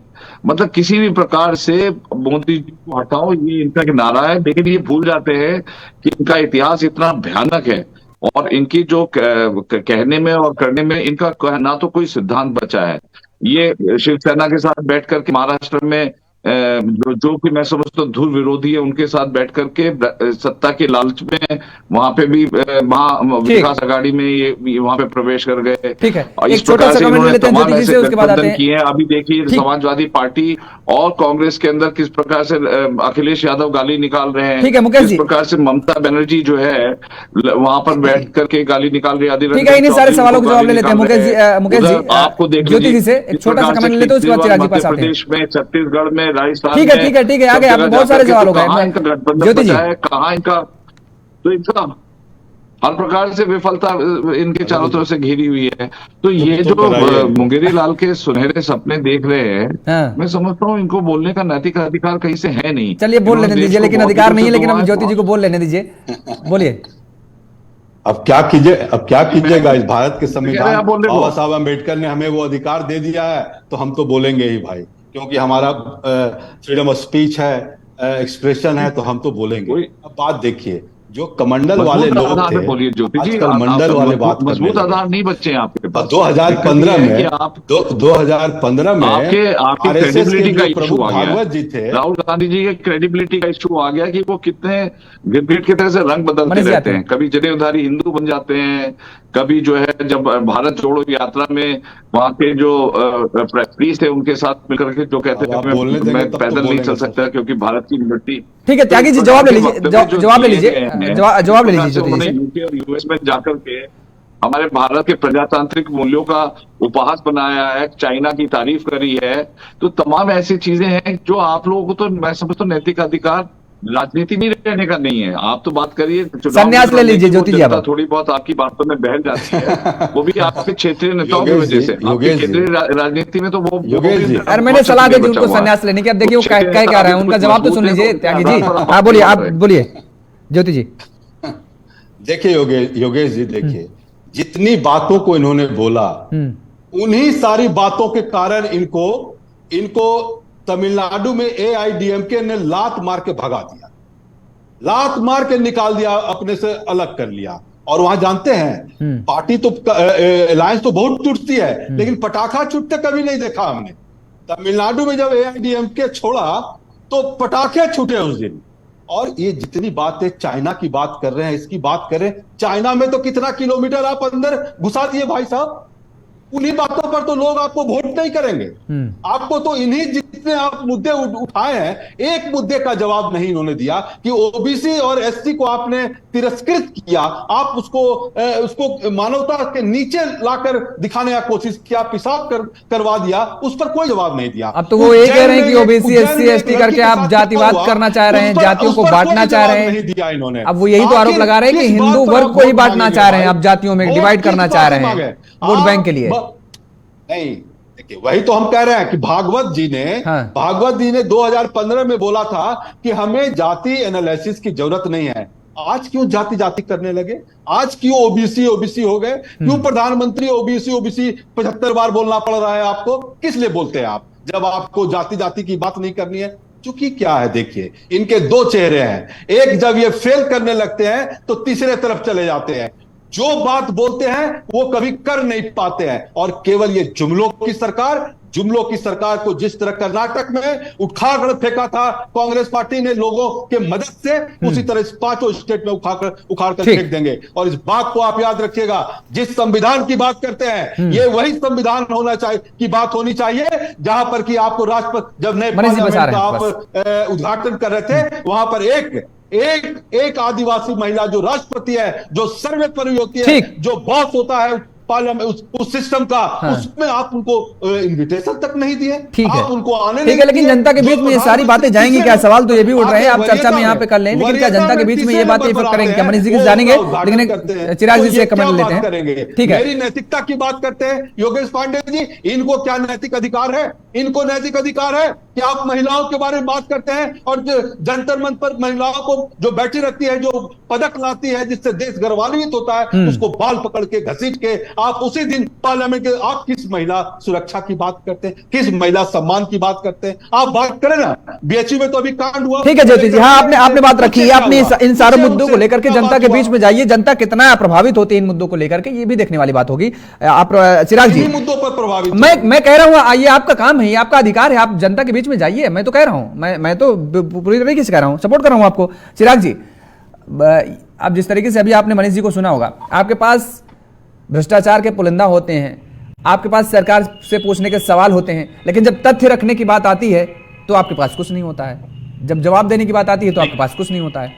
मतलब किसी भी प्रकार से मोदी जी को हटाओ, ये इनका एक नारा है, लेकिन ये भूल जाते हैं कि इनका इतिहास इतना भयानक है, और इनकी जो कहने में और करने में इनका ना तो कोई सिद्धांत बचा है। ये शिवसेना के साथ बैठ करके महाराष्ट्र में जो कि मैं समझता हूँ धुर विरोधी है, उनके साथ बैठ करके सत्ता के लालच में वहां पे भी विकास अघाड़ी में ये वहां पे प्रवेश कर गए। ठीक है, इस प्रकार से इन्होंने तमाम ऐसे गठबंधन किए हैं। अभी देखिए समाजवादी पार्टी और कांग्रेस के अंदर किस प्रकार से अखिलेश यादव गाली निकाल रहे हैं। ठीक है मुकेश जी, किस प्रकार से ममता बनर्जी जो है वहां पर बैठ करके गाली निकाल रही है। ठीक है, इन सारे सवालों के जवाब ले लेते हैं मुकेश जी। आपको देख ज्योति जी से एक छोटा सा कमेंट लेते हैं, उसके बाद चिराग जी पास आते हैं। प्रदेश में, छत्तीसगढ़ में, राजस्थान, ठीक है आगे आप बहुत सारे सवाल हो गए। ज्योति जी, कहाँ इनका, तो इनका हर प्रकार से विफलता इनके चारों तरफ से घिरी हुई है। तो ये जो मुंगेरी लाल के सुनहरे सपने देख रहे हैं, मैं समझता हूँ इनको बोलने का नैतिक अधिकार कहीं से है नहीं। चलिए बोल लेने दीजिए, लेकिन अधिकार नहीं है, लेकिन हम ज्योति जी को बोल लेने दीजिए, बोलिए। अब क्या कीजिएगा, इस भारत के संविधान बाबा साहब अम्बेडकर ने हमें वो अधिकार दे दिया है, तो हम तो बोलेंगे ही भाई, क्योंकि हमारा फ्रीडम ऑफ स्पीच है, एक्सप्रेशन है, तो हम तो बोलेंगे। अब बात देखिए, जो कमंडल वाले लोग थे, बोलिए ज्योति जी, आजकल मंडल वाले बात करने मजबूत लगे। आधार नहीं बच्चे हैं आपके पास। 2015 में आप 2015 में आपकी आरएसएस के क्रेडिबिलिटी का जो इशू प्रमुख आ गया। भागवत जी थे, राहुल गांधी जी के क्रेडिबिलिटी का इशू आ गया कि वो कितने गिरगिट की तरह से रंग बदलते रहते हैं। कभी जनेऊधारी हिंदू बन जाते हैं, कभी जो है जब भारत जोड़ो यात्रा में वहां के जो प्रीस्ट है उनके साथ मिलकर के जो कहते हैं मैं पैदल नहीं चल सकता क्योंकि भारत की मिट्टी। ठीक है त्यागी जी, जवाब ले लीजिए, जवाब ले लीजिए, जवाब ले लीजिए। यूके और यूएस में जाकर के हमारे भारत के प्रजातांत्रिक मूल्यों का उपहास बनाया है, चाइना की तारीफ करी है, तो तमाम ऐसी चीजें हैं जो आप लोगों को तो मैं समझता हूं नैतिक अधिकार राजनीति में रहने का नहीं है। आप तो बात करिए, संन्यास ले लीजिए ज्योति जी। अब थोड़ी बहुत आपकी बातों में बहल जाती है, वो भी आपके क्षेत्रीय नेताओं की वजह से। आपकी केंद्रीय राजनीति में तो वो अरे मैंने सलाह दी थी उनको संन्यास लेने की। अब देखिए वो क्या कह रहे हैं, उनका जवाब तो सुन लीजिए त्यागी जी। हाँ बोलिए, आप बोलिए ज्योति जी। देखिए योगेश जी, देखिए जितनी बातों को इन्होंने बोला, उन्हीं सारी बातों के कारण इनको तमिलनाडु में एआईडीएमके ने लात मार के भगा दिया, लात मार के निकाल दिया, अपने से अलग कर लिया। और वहां जानते हैं पार्टी तो अलायंस तो बहुत टूटती है, लेकिन पटाखा छूटते कभी नहीं देखा हमने। तमिलनाडु में जब एआईडीएमके छोड़ा तो पटाखे छूटे उस दिन। और ये जितनी बातें चाइना की बात कर रहे हैं, इसकी बात करें, चाइना में तो कितना किलोमीटर आप अंदर घुसा दिए भाई साहब। उन्हीं बातों पर तो लोग आपको वोट नहीं करेंगे। आपको तो इन्हीं जितने आप मुद्दे उठाए हैं, एक मुद्दे का जवाब नहीं इन्होंने दिया कि ओबीसी और एससी को आपने तिरस्कृत किया, आप उसको मानवता के नीचे लाकर दिखाने की कोशिश किया, पेशाब करवा दिया, उस पर कोई जवाब नहीं दिया। अब तो वो ये कह रहे हैं कि ओबीसी एससी एसटी करके आप जातिवाद करना चाह रहे हैं, जातियों को बांटना चाह रहे हैं। दिया इन्होंने। अब वो यही तो आरोप लगा रहे हैं कि हिंदू वर्ग को ही बांटना चाह रहे हैं, आप जातियों में डिवाइड करना चाह रहे हैं वोट बैंक के लिए। नहीं, देखिए वही तो हम कह रहे हैं कि भागवत जी ने 2015 में बोला था कि हमें जाति एनालिसिस की जरूरत नहीं है। आज क्यों जाति करने लगे? आज क्यों ओबीसी हो गए? क्यों प्रधानमंत्री ओबीसी 75 बार बोलना पड़ रहा है आपको? किस लिए बोलते हैं आप, जब आपको जाति की बात नहीं करनी है? चूंकि क्या है, देखिए इनके दो चेहरे हैं। एक, जब ये फेल करने लगते हैं तो तीसरे तरफ चले जाते हैं। जो बात बोलते हैं वो कभी कर नहीं पाते हैं। और केवल ये जुमलों की सरकार को जिस तरह कर्नाटक में उखाड़ फेंका था कांग्रेस पार्टी ने लोगों के मदद से, उसी तरह इस 5 स्टेट में उखाड़ कर फेंक देंगे। और इस बात को आप याद रखिएगा, जिस संविधान की बात करते हैं, ये वही संविधान होनी चाहिए जहां पर कि आपको राष्ट्रपति, जब नए पार्लियामेंट का आप उद्घाटन कर रहे थे, वहां पर एक आदिवासी महिला जो राष्ट्रपति है, जो सर्वोपरि होती है, जो बॉस होता है पार्लियामेंट उस सिस्टम का, उसमें आप उनको इनविटेशन तक नहीं दिए। आप उनको आने नहीं दिए। लेकिन जनता के बीच में ये सारी बातें जाएंगी क्या? सवाल तो ये भी उठ रहे हैं, आप चर्चा में यहाँ पे कर लें, लेकिन क्या जनता के बीच में ये बातें इफेक्ट करेंगे क्या? मनीष जी से जानेंगे, लेकिन चिराग जी से कमेंट लेते हैं। ठीक है, मेरी नैतिकता की बात करते हैं योगेश पांडे जी, इनको क्या नैतिक अधिकार है? इनको नैतिक अधिकार है कि आप महिलाओं के बारे में बात करते हैं और जंतर मंच पर महिलाओं को जो बैठी रहती है, जो पदक लाती है, जिससे देश गौरवान्वित होता है, उसको बाल पकड़ के घसीट के आप उसी दिन पार्लियामेंट के, आप किस महिला सुरक्षा की बात करते हैं? किस महिला सम्मान की बात करते हैं? आप बात करें ना, बीएचयू में तो अभी कांड हुआ। ठीक है ज्योति जी, हाँ आपने बात रखी है। आपने इन सारे मुद्दों को लेकर के जनता के बीच में जाइए, जनता कितना प्रभावित होती है इन मुद्दों को लेकर के, ये भी देखने वाली बात होगी। आप चिराग जी, मुद्दों पर प्रभावित, मैं कह रहा हूँ ये आपका काम है, आपका अधिकार है, आप जनता के बीच में जाइए। मैं तो कह रहा हूं, मैं तो पूरी तरीके से कह रहा हूं, सपोर्ट कर रहा हूं आपको। चिराग जी, अब जिस तरीके से अभी आपने मनीष जी को सुना होगा, आपके पास भ्रष्टाचार के पुलिंदा होते हैं, आपके पास सरकार से पूछने के सवाल होते हैं, लेकिन जब तथ्य रखने की बात आती है तो आपके पास कुछ नहीं होता है, जब जवाब देने की बात आती है तो आपके पास कुछ नहीं होता है।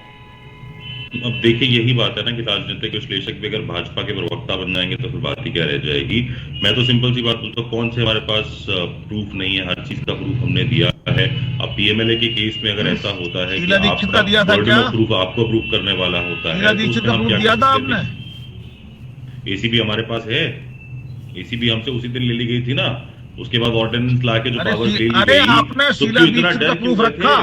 अब देखिए यही बात है ना कि राजनीतिक विश्लेषक भी अगर भाजपा के प्रवक्ता बन जाएंगे तो फिर बात ही क्या रह जाएगी। मैं तो सिंपल सी बात बोलता हूँ, कौन से हमारे पास प्रूफ नहीं है? हर चीज का प्रूफ हमने दिया है। अब पीएमएलए के केस में अगर ऐसा होता है कि आपका प्रूफ आपको प्रूफ करने वाला होता है, एसीबी हमारे पास है, एसीबी हमसे उसी दिन ले ली गई थी ना, उसके बाद ऑर्डिनेंस लाके जो पावर ले ली गई, आपने शीला दीक्षित का प्रूफ रखा,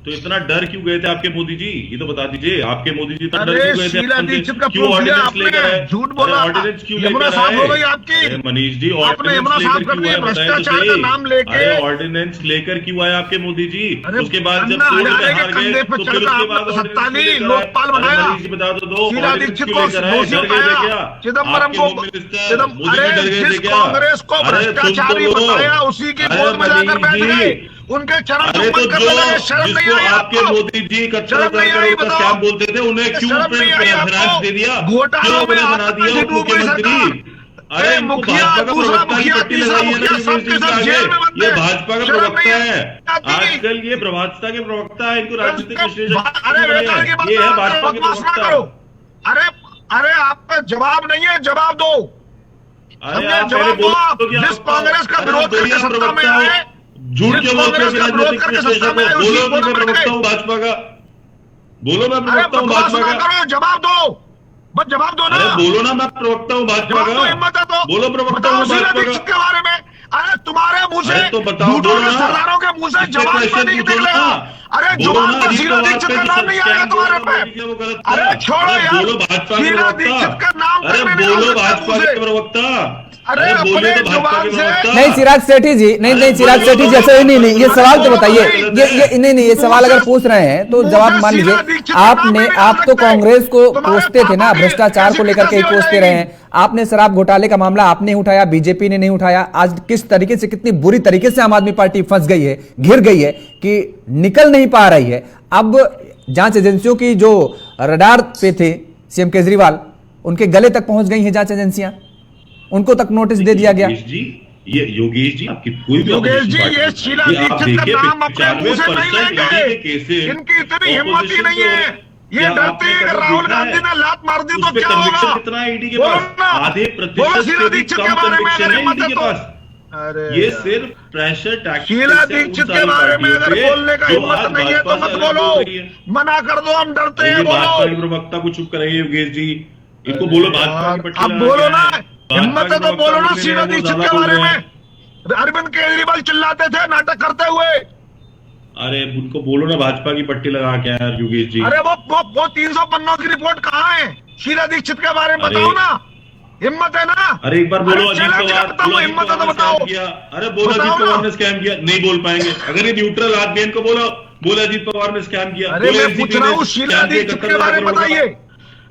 तो इतना डर क्यों गए थे आपके मोदी जी, ये तो बता दीजिए। आपके मोदी जी इतना डर अरे क्यों गए थे? शीला दीक्षित का क्यों प्रूफ दिया ऑर्डिनेंस लेकर आपने, आए? झूठ बोला। ऑर्डिनेंस क्यों यमुना लेकर साफ हो गई आए? आपकी। मनीष जी आपने यमुना साफ कर दी, भ्रष्टाचार का नाम लेके। ऑर्डिनेंस लेकर क्यों आए आपके मोदी जी? अरे उसके बाद जब अन्ना कोर्ट में हजारे के हार गए कंधे पे तो फिर चढ़कर उसके बाद आपने ऑर्डिनेंस सत्ता क्यों ली, लेकर आए? लोकपाल बनाया। मनीष जी बता तो दो, शीला ऑर्डिनेंस दीक्षित क्यों को लेकर आए? दोषी डर गए थे बताया, क्या? चिदम्बरम को आपके होम मिनिस्टर मोदी जी डर गए थे जिस क्या? कांग्रेस को अरे तुम भ्रष्टाचारी तो लो। बताया उसी की अरे गोद में जाकर बैठ मनीष जी, गए, उनके चरण अरे तो चुंबन करने लगे। शर्म नहीं जिसको आई आपके आपको? मोदी जी कच्चा शर्म नहीं आई का बताओ? स्कैम बोलते थे, उन्हें क्यों शर्म नहीं आई फाइनेंस आपको? दे दिया? घोटालों क्यों में उन्हें बना आपने दिया डूब गई मुख्यमंत्री? सरकार। अरे इनको मुखिया, भाजपा का दूसरा प्रवक्ता की मुखिया, पट्टी तीसरा लगाई है ना मुखिया, योगेश सबके जी सब आगे। जेल में बंद ये है। भाजपा का शर्म प्रवक्ता नहीं है, आती? आजकल ये भाजपा के प्रवक्ता है, इनको राजनीतिक विश्लेषक अरे बेकार की बात ये है ना भाजपा करो, के बकवास ना प्रवक्ता। करो। अरे अरे आपका जवाब नहीं है, जवाब दो। अरे हमने आप जवाब पहले दो बोलो आप, कि जिस आपका- कांग्रेस का अरे विरोध आप बोलिए, करके आप सत्ता में प्रवक्ता हो। आए, झूठ जिस क्यों बोलते हो कांग्रेस का विरोध राजनीतिक करके विश्लेषक सत्ता में आए, हो? उसी बोलो कि को मैं पकड़ प्रवक्ता गए। हूँ भाजपा का, बोलो मैं अरे प्रवक्ता हूँ बकवास भाजपा ना का। करो, जवाब दो, बस जवाब दो ना। अरे बोलो ना मैं प्रवक्ता हूँ भाजपा जवाब दो, का, हिम्मत है तो बोलो प्रवक्ता बताओ हूँ शीला भाजपा दीक्षित का। के बारे में। अरे तुम्हारे मुंह से अरे तो बताओ, झूठों बोलो के ना। सरदारों के मुंह से इससे जवाब क्वेश्चन नहीं पूछो निकलेगा। ना। अरे बोलो जवाब ना, तो अजीत शीला पवार दीक्षित पे का जो नाम नहीं आएगा स्कैम तुम्हारे बोला पे। मोदी जी वो गलत अरे था। छोड़ो अरे यार, बोलो भाजपा के शीला प्रवक्ता। दीक्षित का नाम अरे तक नहीं बोलो निकाल सकता भाजपा मुंह के से। प्रवक्ता। अरे अरे बोलिए अपने तो भाजपा के जुबान से- प्रवक्ता। नहीं चिराग सेठी जी, नहीं नहीं चिराग सेठी जी, ऐसे नहीं, ये सवाल तो बताइए, ये नहीं नहीं, ये सवाल अगर पूछ रहे हैं तो जवाब मान लीजिए। आपने, आप तो कांग्रेस को कोसते थे ना, भ्रष्टाचार को लेकर के ही कोसते रहे हैं। आपने शराब घोटाले का मामला आपने उठाया, बीजेपी ने नहीं उठाया। आज किस तरीके से, कितनी बुरी तरीके से आम आदमी पार्टी फंस गई है, घिर गई है कि निकल नहीं पा रही है। अब जांच एजेंसियों की जो रडार पे थे सीएम केजरीवाल, उनके गले तक पहुंच गई हैं जांच एजेंसियां, उनको तक नोटिस दे दिया गया। योगेश जी, ये योगेश जी आपकी कोई भी योगेश जी, opposition ये party शीला नहीं है। आप दीक्षित का देखिए, नाम अपने मुंह से नहीं 95% लेंगे। के केसेस इनकी इतनी हिम्मत ही opposition नहीं से है। हो रहे हैं। ये क्या डरते आपने हैं कि कभी राहुल देखा गांधी है? ने लात मार दी उस तो पे क्या conviction होगा? कितना है ईडी के बोलो पास? ना। आधे बोलो प्रतिशत शीला से भी दीक्षित कम के बारे में conviction अगर है हिम्मत ईडी है के तो। पास। अरे ये यार। सिर्फ प्रेशर टैक्टिक्स शीला है उन दीक्षित सारी के बारे में पार्टियों अगर पे बोलने का जो हिम्मत आज नहीं है तो भाजपा मत से अलग बोलो, बोल रही है। मना कर दो, हम डरते ये हैं। भाजपा के बोलो प्रवक्ता को चुप कराइए योगेश जी, इनको बोलो भाजपा की पट्टी अब लगा बोलो के ना, आए हैं। हिम्मत है भाजपा तो के बोलो ना प्रवक्ता शीला बोल रहे हैं, दीक्षित वो के ज्यादा बारे बोल रहे में। हैं। अरविंद केजरीवाल चिल्लाते थे नाटक करते हुए। अरे उनको बोलो ना भाजपा की पट्टी लगा के आए योगेश जी। अरे वो 300 पन्नों की रिपोर्ट कहाँ है? शीला दीक्षित के बारे में अरे- बताओ ना, हिम्मत है ना? अरे एक बार बोलो अजीत चैलेंज पवार, करता हूं, हिम्मत है तो बताओ। किया। अरे बोलो बताओ अजीत ना। पवार ने स्कैम किया, नहीं बोल पाएंगे। अगर ये न्यूट्रल आदमी इनको बोलो, बोले अजीत पवार ने स्कैम किया। अरे बोले मैं पूछ NCP रहा ने हूँ शीला स्कैम किया, दीक्षित 71 के बारे में करोड़ का। बताइए।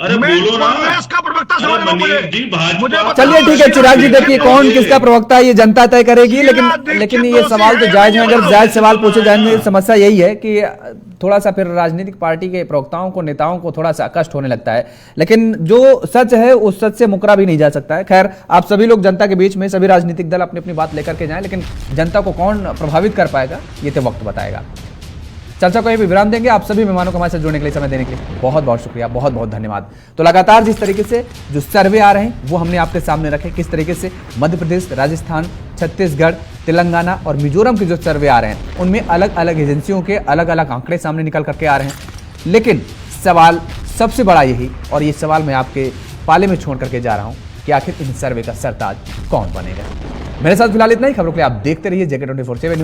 अरे मैं बोलो ना। कांग्रेस का प्रवक्ता अरे समझ लो मुझे। मनीष जी, भाजपा- मुझे बताओ, चलिए ठीक है चिराग जी, देखिए कौन ये- किसका प्रवक्ता है ये जनता तय करेगी, लेकिन ये सवाल तो जायज है। अगर जायज सवाल पूछे जाएंगे, समस्या यही है कि थोड़ा सा फिर राजनीतिक पार्टी के प्रवक्ताओं को, नेताओं को थोड़ा सा कष्ट होने लगता है, लेकिन जो सच है उस सच से मुकरा भी नहीं जा सकता है। खैर, आप सभी लोग जनता के बीच में, सभी राजनीतिक दल अपनी अपनी बात लेकर के जाएं, लेकिन जनता को कौन प्रभावित कर पाएगा ये तो वक्त बताएगा। चर्चा को यहीं पे विराम देंगे। आप सभी मेहमानों को हमारे साथ जुड़ने के लिए, समय देने के लिए बहुत बहुत शुक्रिया, बहुत बहुत धन्यवाद। तो लगातार जिस तरीके से जो सर्वे आ रहे हैं वो हमने आपके सामने रखे, किस तरीके से मध्य प्रदेश, राजस्थान, छत्तीसगढ़, तेलंगाना और मिजोरम के जो सर्वे आ रहे हैं उनमें अलग अलग एजेंसियों के अलग अलग आंकड़े सामने निकल करके आ रहे हैं। लेकिन सवाल सबसे बड़ा यही, और ये सवाल मैं आपके पाले में छोड़ करके जा रहा हूं कि आखिर इन सर्वे का सरताज कौन बनेगा। मेरे साथ फिलहाल इतना ही। खबरों के लिए आप देखते रहिए JK24/7 न्यूज।